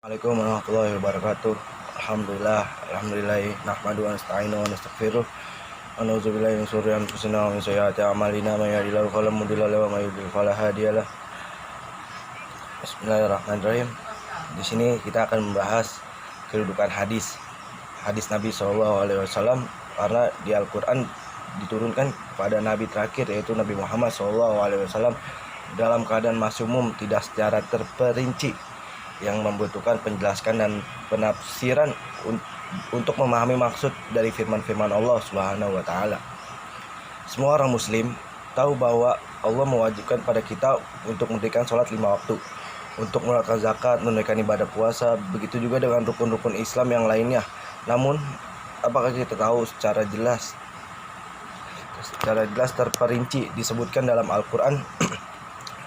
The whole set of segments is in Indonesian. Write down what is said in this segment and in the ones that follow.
Assalamualaikum warahmatullahi wabarakatuh. Alhamdulillah nahmadu wa nasta'inu wa nastaghfiruh. Wa na'udzubillahi min syururi anfusina wa min sayyiati a'malina may yahdihillahu fala mudilla lahu wa may yudhlil fala hadiyalah. Bismillahirrahmanirrahim. Di sini kita akan membahas kedudukan hadis Nabi SAW, karena di Al-Qur'an diturunkan kepada nabi terakhir, yaitu Nabi Muhammad SAW, dalam keadaan masih umum, tidak secara terperinci, yang membutuhkan penjelasan dan penafsiran untuk memahami maksud dari firman-firman Allah Subhanahu wa taala. Semua orang muslim tahu bahwa Allah mewajibkan pada kita untuk mendirikan sholat 5 waktu, untuk menunaikan zakat, menunaikan ibadah puasa, begitu juga dengan rukun-rukun Islam yang lainnya. Namun, apakah kita tahu secara jelas terperinci disebutkan dalam Al-Quran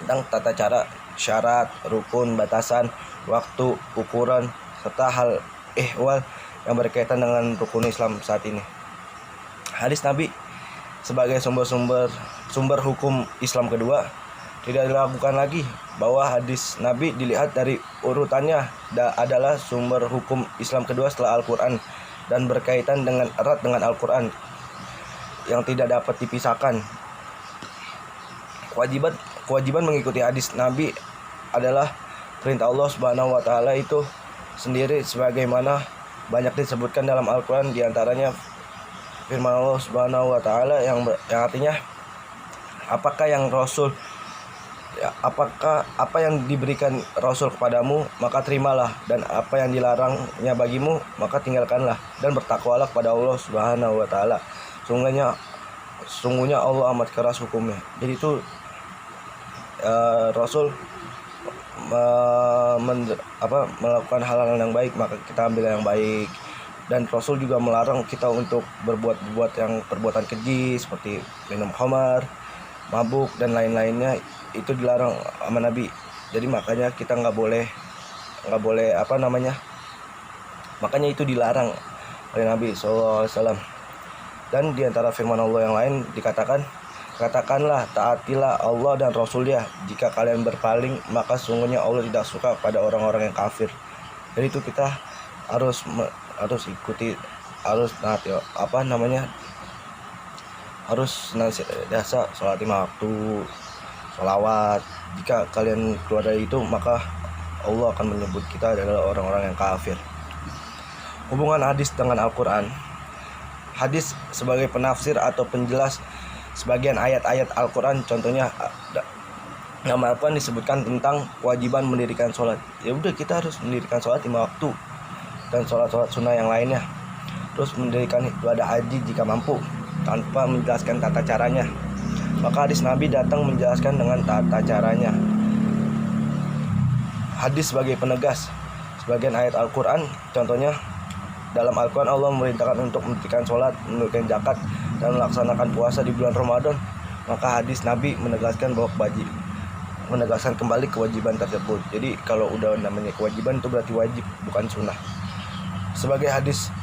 tentang tata cara, syarat, rukun, batasan, waktu, ukuran, serta hal ehwal yang berkaitan dengan rukun Islam saat ini. Hadis Nabi sebagai sumber hukum Islam kedua tidak dilakukan lagi, bahwa hadis Nabi dilihat dari urutannya adalah sumber hukum Islam kedua setelah Al-Quran dan berkaitan dengan erat dengan Al-Quran yang tidak dapat dipisahkan. Kewajiban mengikuti hadis Nabi adalah perintah Allah Subhanahu wa taala itu sendiri, sebagaimana banyak disebutkan dalam Al-Qur'an, di antaranya firman Allah Subhanahu wa taala yang artinya apakah apa yang diberikan Rasul kepadamu maka terimalah, dan apa yang dilarangnya bagimu maka tinggalkanlah, dan bertakwalah kepada Allah Subhanahu wa taala. Sungguhnya Allah amat keras hukumnya. Jadi itu Rasul melakukan hal-hal yang baik, maka kita ambil yang baik. Dan Rasul juga melarang kita untuk berbuat yang perbuatan keji seperti minum khamar, mabuk dan lain-lainnya. Itu dilarang sama Nabi. Jadi makanya kita nggak boleh makanya itu dilarang oleh Nabi SAW. Dan di antara firman Allah yang lain katakanlah, taatilah Allah dan Rasul-Nya. Jika kalian berpaling, maka sungguhnya Allah tidak suka pada orang-orang yang kafir. Jadi itu kita harus ikuti, harus senantiasa sholat 5 waktu, sholawat. Jika kalian keluar dari itu, maka Allah akan menyebut kita adalah orang-orang yang kafir. Hubungan hadis dengan Al-Quran. Hadis sebagai penafsir atau penjelas sebagian ayat-ayat Al-Quran. Contohnya dalam Al-Quran disebutkan tentang kewajiban mendirikan sholat. Ya udah, kita harus mendirikan sholat 5 waktu dan sholat-sholat sunnah yang lainnya. Terus mendirikan ibadah haji jika mampu, tanpa menjelaskan tata caranya. Maka hadis Nabi datang menjelaskan dengan tata caranya. Hadis sebagai penegas sebagian ayat Al-Quran. Contohnya dalam Al-Quran Allah memerintahkan untuk mendirikan sholat, menunaikan zakat, dan melaksanakan puasa di bulan Ramadan. Maka hadis Nabi menegaskan kembali kewajiban tersebut. Jadi kalau udah namanya kewajiban itu berarti wajib, bukan sunnah. Sebagai hadis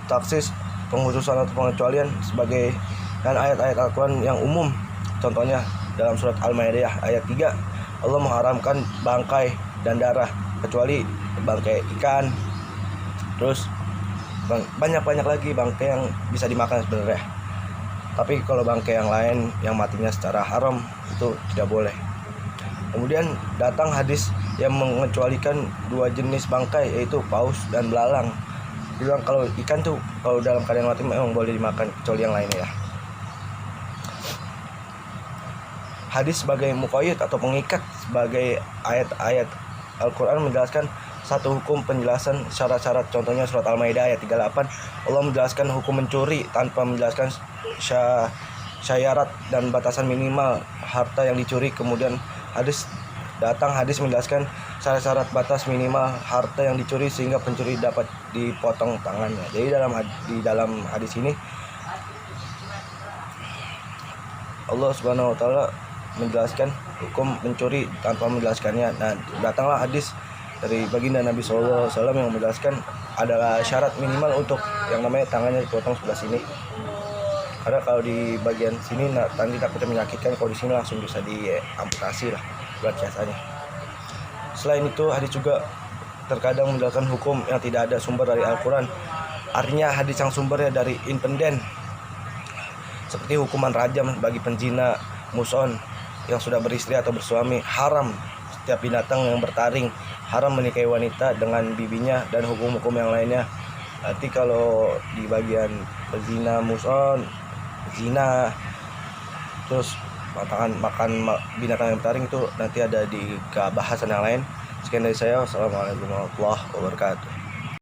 taksis, penghususan atau pengecualian sebagai dan ayat-ayat Al-Quran yang umum. Contohnya dalam surat Al-Maidah ayat 3, Allah mengharamkan bangkai dan darah kecuali bangkai ikan. Terus banyak lagi bangkai yang bisa dimakan sebenarnya. Tapi kalau bangkai yang lain yang matinya secara haram itu tidak boleh. Kemudian datang hadis yang mengecualikan 2 jenis bangkai, yaitu paus dan belalang. Bilang kalau ikan tuh kalau dalam keadaan mati memang boleh dimakan, kecuali yang lainnya ya. Hadis sebagai muqayyid atau pengikat sebagai ayat-ayat Al-Quran menjelaskan satu hukum penjelasan syarat-syarat. Contohnya surat Al-Maidah ayat 38, Allah menjelaskan hukum mencuri tanpa menjelaskan syarat dan batasan minimal harta yang dicuri. Kemudian hadis menjelaskan syarat-syarat batas minimal harta yang dicuri sehingga pencuri dapat dipotong tangannya. Jadi di dalam hadis ini Allah Subhanahu wa taala menjelaskan hukum mencuri tanpa menjelaskannya. Nah, datanglah hadis dari baginda Nabi SAW yang menjelaskan adalah syarat minimal untuk yang namanya tangannya dipotong sebelah sini. Karena kalau di bagian sini nanti takutnya menyakitkan, kalau di sini langsung bisa diamputasi lah buat biasanya. Selain itu hadis juga terkadang menjalankan hukum yang tidak ada sumber dari Al-Quran. Artinya hadis yang sumbernya dari independen, seperti hukuman rajam bagi penzina, muson yang sudah beristri atau bersuami, haram setiap binatang yang bertaring, haram menikahi wanita dengan bibinya, dan hukum-hukum yang lainnya. Nanti kalau di bagian penzina, muson, zina, terus makan binatang yang bertaring itu nanti ada di bahasan yang lain. Sekian dari saya. Wassalamualaikum warahmatullahi wabarakatuh.